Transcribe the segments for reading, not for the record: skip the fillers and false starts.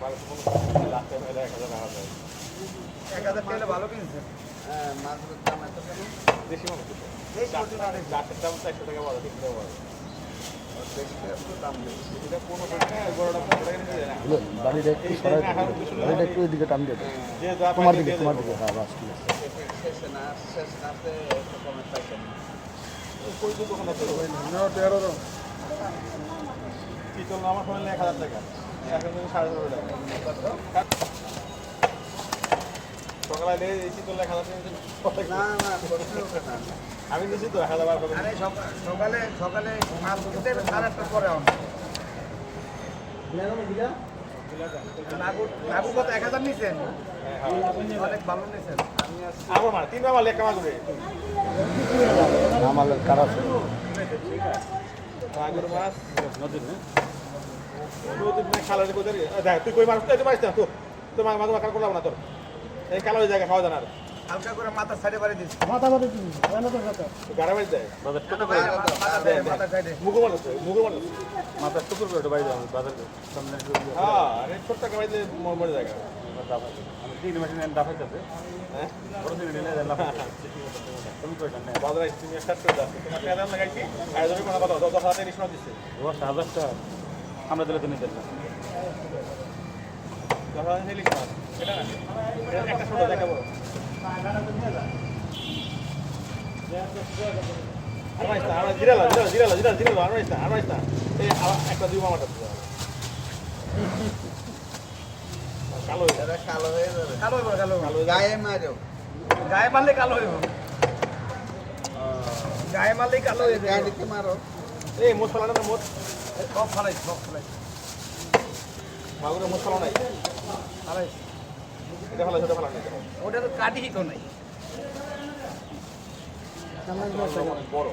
1000 ভালো কিনছে। হ্যাঁ মাছের দাম এত কেন? দেশি মাছ তো। এই কোটি না দেখি। গাছের দাম 400 টাকা বড় কিনতে বড়। বেশি এত দাম বেশি। এটা 15 টাকা বড়টা 15 টাকা নিয়ে যায় না। বাড়িটা একটু সরাই বাড়িটা একটু ওইদিকে টান দিয়ে যে যা তোমার দিকে হ্যাঁ বাস ঠিক আছে শেষে নাতে একটু কমে পাইছেন। কই তো দোকান আছে? চিতল আমার ফোনে 1000 টাকা। এখন 15.5 টাকা। সকালে এই চিতল 1000 টাকা। না না করতে হবে না। আমি নিছি তো 1000 বার করে। আরে সকালে মাছ খেতে 8:30 পরে আউন। নাগু কত 1000 নিছেন? অনেক ভালো নিছেন। আমি আমার মার 3 বার লেখা মাছ করে। আমার কারা আছে মাগুর মাছ নদীর না নদীর না খালের কোদের দেখ তুই কই মাছ তুই মাছ না তো তোর মাগুর মাছ করলাম না তোর এই কালো জায়গা খাওয়া জানার হালকা করে মাথা সাইডে বাড়ি দিছি। মাথা মাথা কি জানো তো কথা গাড়া বাড়ি দেয় বাজার টুকু করে মাথা সাইডে। মুগো মানুষ মাথা টুকুর করে বাইরে বাজার সামনে হ্যাঁ আরে ছোট টাকা বাইতে মরে জায়গা আমি 3 মাস নেন দাফাই আছে হ্যাঁ বড় দিন নিলে দেন লাফা তুমি কই জানেন বাজারে তুমি স্টার্ট করে দাও তোমার পেদাম লাগাই কি আয়োজনে কোনো কথা 10,000 টাকা নিশ্চয় দিচ্ছে ও 1000 টাকা আমরা দিলে তুমি দেন 10,000 হেলিস মাছ এটা না এটা একটা ছোট দেখাবো আর জিরালা আর রাইস্তা এই একটা দুই মামাটা কালো এটা কালো হয়ে যাবে। কালো গায়ে মারো। গায়ে মারলে কালো হইব গায়ে মারলে কালো হয়ে যায় গাড়িতে মারো। এই মোট ফলানো না মোট সব ফালাই। মাগুরের মোট ফলানো নাই ফালাই। এটা ফলা ছোট ফলানো ওটা তো কাটি তো নাই। বড়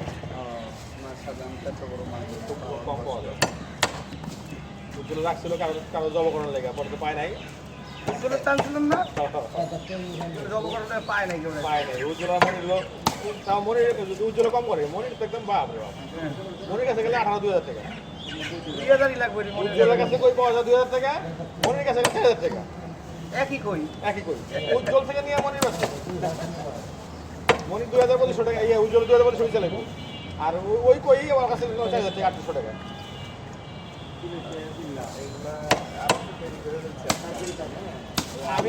মাছ সাধারণ এত বড় মাছ। খুব কম পাওয়া যায় ওগুলো রাখছিল কারো জবকরণ লেগে পরে তো পায় নাই ওগুলো টানছিলাম না? জবকরণে পায় নাই কেউ। পায় নাই উজ্জ্বল মনে হলো তাও মনে উজ্জ্বল কম করে মনে তো একদম বাপ রে বাপ মনের কাছে গেলে 18,000 টাকা 2000ই লাগবে রে। উজ্জ্বলের কাছে কই পাওয়া যায় 2000 টাকা মনের কাছে 4000 টাকা একই কই। একই কই উজ্জ্বল থেকে নিয়ে মনির কাছে মনির 2,200 টাকা ইয়ে উজ্জ্বল 2,200 চলে আর ওই কই আমার কাছে 4,000 টাকা 800 টাকা আমি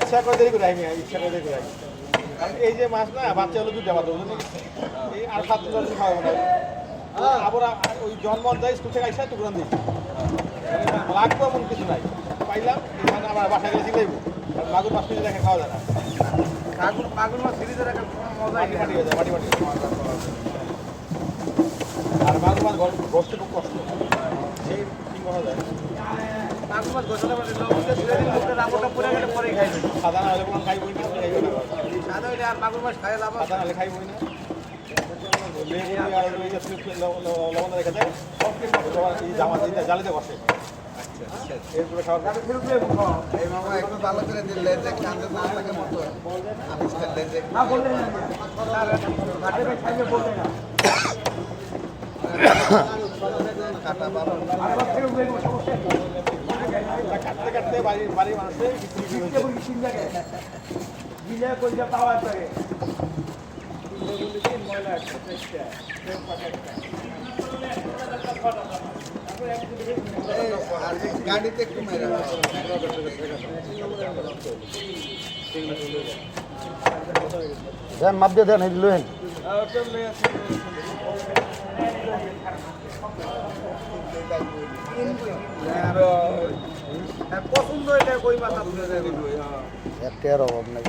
ইচ্ছা করে দেরি করে ইচ্ছা করে দেরি করে এই যে মাছ না বাচ্চা হলো দুধ বাদ এই আর 7 জন খাওয়াবো না আবার ওই জন্ম দেয় স্কুল থেকে আইসা টুকরান দিই লাগবে এমন কিছু নাই পাইলাম এখানে আমার বাসায় গেলে শিখাইব মাগুর মাছ কিনে দেখে খাওয়া যায় না মাগুর মাছ ফ্রিজে রাখার কোনো মজাই মাটি নেই। মাটি হয়ে যায় মাটি আর মাগুর মাছ বসতে খুব কষ্ট সেই কি করা যায় মাগুর মাছ গোছাতে পারলে লোকটা ছেড়ে দিলে লোকটা রাবড়টা পুড়ে গেলে পরে খাইবে। সাদা না হলে কোনো খাইবই না খাইবই না সাদা হইলে আর মাগুর মাছ খাইলে লাভ সাদা না হলে খাইবই না লেবু আর ওই যে লবণ রেখে দেয় সব কিছু এই জামা দিয়ে জালিতে বসে এরপরে খাওয়ার এই মামা একটু ভালো করে দিলে যে কান্দে না থাকে মতো আমি খেললে যে কাটা বাবা কাটতে কাটতে বাড়ির মানুষের গাড়িতে একটু মেরে দেন মাপ দিয়ে দেন এই লইন পছন্দ হইলে কই মাথা তুলে দেবে। একটা অভাব নাই